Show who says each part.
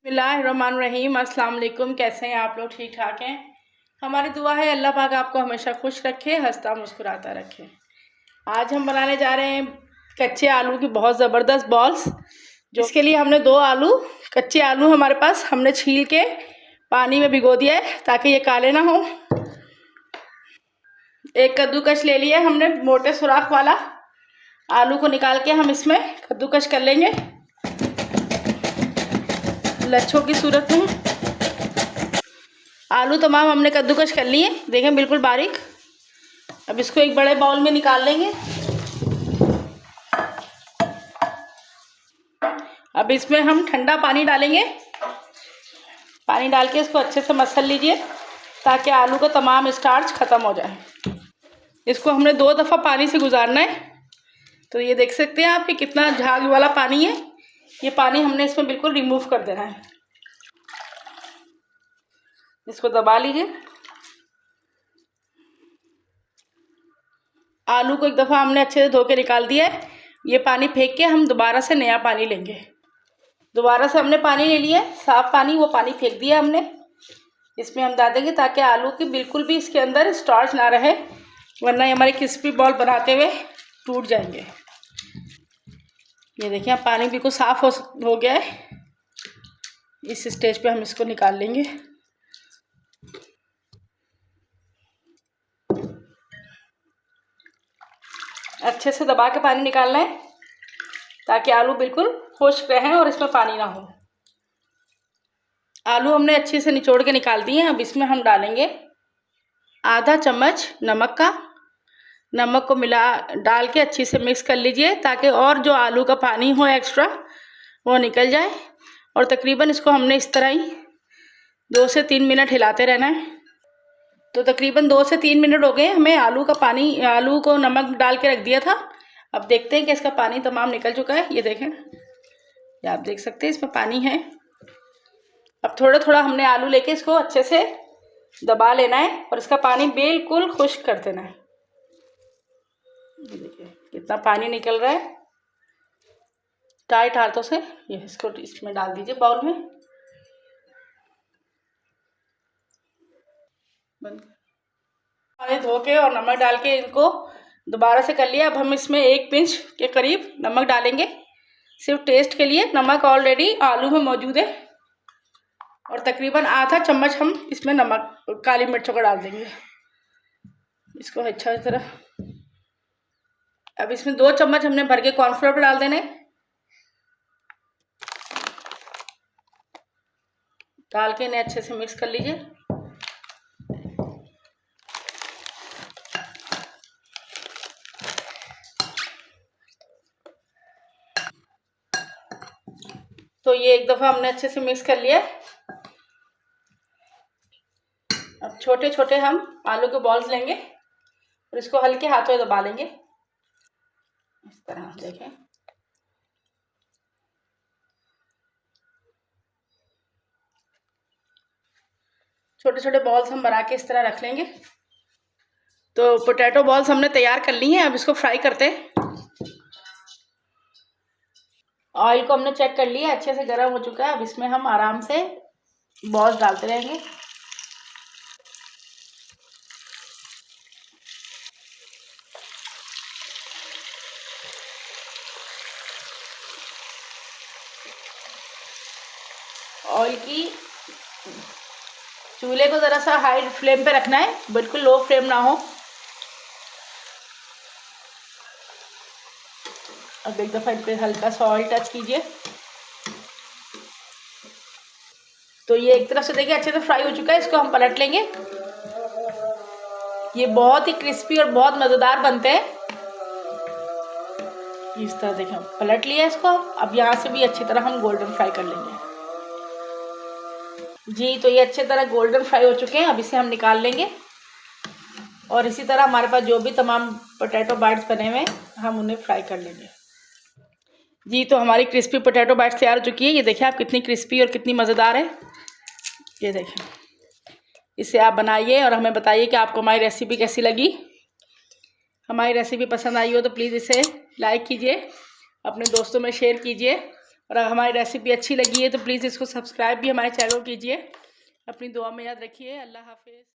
Speaker 1: बिस्मिल्लाहिर्रहमानिर्रहीम। अस्सलाम वालेकुम। कैसे हैं आप लोग? ठीक ठाक हैं? हमारी दुआ है अल्लाह पाक आपको हमेशा खुश रखे, हंसता मुस्कुराता रखे। आज हम बनाने जा रहे हैं कच्चे आलू की बहुत ज़बरदस्त बॉल्स। इसके लिए हमने 2 आलू, कच्चे आलू हमारे पास, हमने छील के पानी में भिगो दिया है ताकि ये काले ना हो। एक कद्दूकस ले लिया हमने, मोटे सुराख वाला। आलू को निकाल के हम इसमें कद्दूकस कर लेंगे लच्छों की सूरत में। आलू तमाम हमने कद्दूकस कर लिए, देखें बिल्कुल बारीक। अब इसको एक बड़े बाउल में निकाल लेंगे। अब इसमें हम ठंडा पानी डालेंगे। पानी डाल के इसको अच्छे से मसल लीजिए ताकि आलू का तमाम स्टार्च ख़त्म हो जाए। इसको हमने 2 दफ़ा पानी से गुजारना है। तो ये देख सकते हैं आप कि कितना झाग वाला पानी है। ये पानी हमने इसमें बिल्कुल रिमूव कर देना है। इसको दबा लीजिए। आलू को एक दफ़ा हमने अच्छे से धो के निकाल दिया है। ये पानी फेंक के हम दोबारा से नया पानी लेंगे। दोबारा से हमने पानी ले लिया, साफ़ पानी, वो पानी फेंक दिया हमने। इसमें हम डाल देंगे ताकि आलू की बिल्कुल भी इसके अंदर स्टार्च ना रहे, वरना ये हमारे क्रिस्पी बॉल बनाते हुए टूट जाएंगे। ये देखिए अब पानी बिल्कुल साफ़ हो गया है। इस स्टेज पे हम इसको निकाल लेंगे। अच्छे से दबा के पानी निकालना है ताकि आलू बिल्कुल खुश्क रहें और इसमें पानी ना हो। आलू हमने अच्छे से निचोड़ के निकाल दिए हैं। अब इसमें हम डालेंगे आधा चम्मच नमक का। नमक को डाल के अच्छे से मिक्स कर लीजिए ताकि और जो आलू का पानी हो एक्स्ट्रा वो निकल जाए। और तकरीबन इसको हमने इस तरह ही 2 से 3 मिनट हिलाते रहना है। तो तकरीबन 2 से 3 मिनट हो गए। हमें आलू को नमक डाल के रख दिया था। अब देखते हैं कि इसका पानी तमाम निकल चुका है। ये देखें, ये आप देख सकते हैं इसमें पानी है। अब थोड़ा थोड़ा हमने आलू लेके इसको अच्छे से दबा लेना है और इसका पानी बिल्कुल खुश्क कर देना है। ये देखिए कितना पानी निकल रहा है टाइट हाथों से। ये इसको इसमें डाल दीजिए बाउल में। पानी धो के और नमक डाल के इनको दोबारा से कर लिया। अब हम इसमें 1 पिंच के करीब नमक डालेंगे, सिर्फ टेस्ट के लिए। नमक ऑलरेडी आलू में मौजूद है। और तकरीबन आधा चम्मच हम इसमें नमक काली मिर्चों का डाल देंगे। इसको अच्छा तरह। अब इसमें 2 चम्मच हमने भर के कॉर्नफ्लोर डाल देने। डाल के इन्हें अच्छे से मिक्स कर लीजिए। तो ये एक दफ़ा हमने अच्छे से मिक्स कर लिया। अब छोटे छोटे हम आलू के बॉल्स लेंगे और इसको हल्के हाथों से दबा लेंगे इस तरह। देखें छोटे छोटे बॉल्स हम बना के इस तरह रख लेंगे। तो पोटैटो बॉल्स हमने तैयार कर ली हैं। अब इसको फ्राई करते हैं। ऑयल को हमने चेक कर लिया, अच्छे से गर्म हो चुका है। अब इसमें हम आराम से बॉल्स डालते रहेंगे। ऑयल की चूल्हे को ज़रा सा हाई फ्लेम पे रखना है, बिल्कुल लो फ्लेम ना हो। अब एक दफ़ा इन पर हल्का सा ऑयल टच कीजिए। तो ये एक तरफ से देखिए अच्छे से फ्राई हो चुका है। इसको हम पलट लेंगे। ये बहुत ही क्रिस्पी और बहुत मज़ेदार बनते हैं। इस तरह देखें, पलट लिया इसको। अब यहाँ से भी अच्छी तरह हम गोल्डन फ्राई कर लेंगे। जी, तो ये अच्छी तरह गोल्डन फ्राई हो चुके हैं। अब इसे हम निकाल लेंगे। और इसी तरह हमारे पास जो भी तमाम पोटैटो बाइट्स बने हुए हैं हम उन्हें फ्राई कर लेंगे। जी, तो हमारी क्रिस्पी पोटैटो बाइट्स तैयार हो चुकी है। ये देखिए आप कितनी क्रिस्पी और कितनी मज़ेदार है। ये देखें, इसे आप बनाइए और हमें बताइए कि आपको हमारी रेसिपी कैसी लगी। हमारी रेसिपी पसंद आई हो तो प्लीज़ इसे लाइक कीजिए, अपने दोस्तों में शेयर कीजिए और अगर हमारी रेसिपी अच्छी लगी है तो प्लीज़ इसको सब्सक्राइब भी हमारे चैनल को कीजिए। अपनी दुआ में याद रखिए। अल्लाह हाफिज़।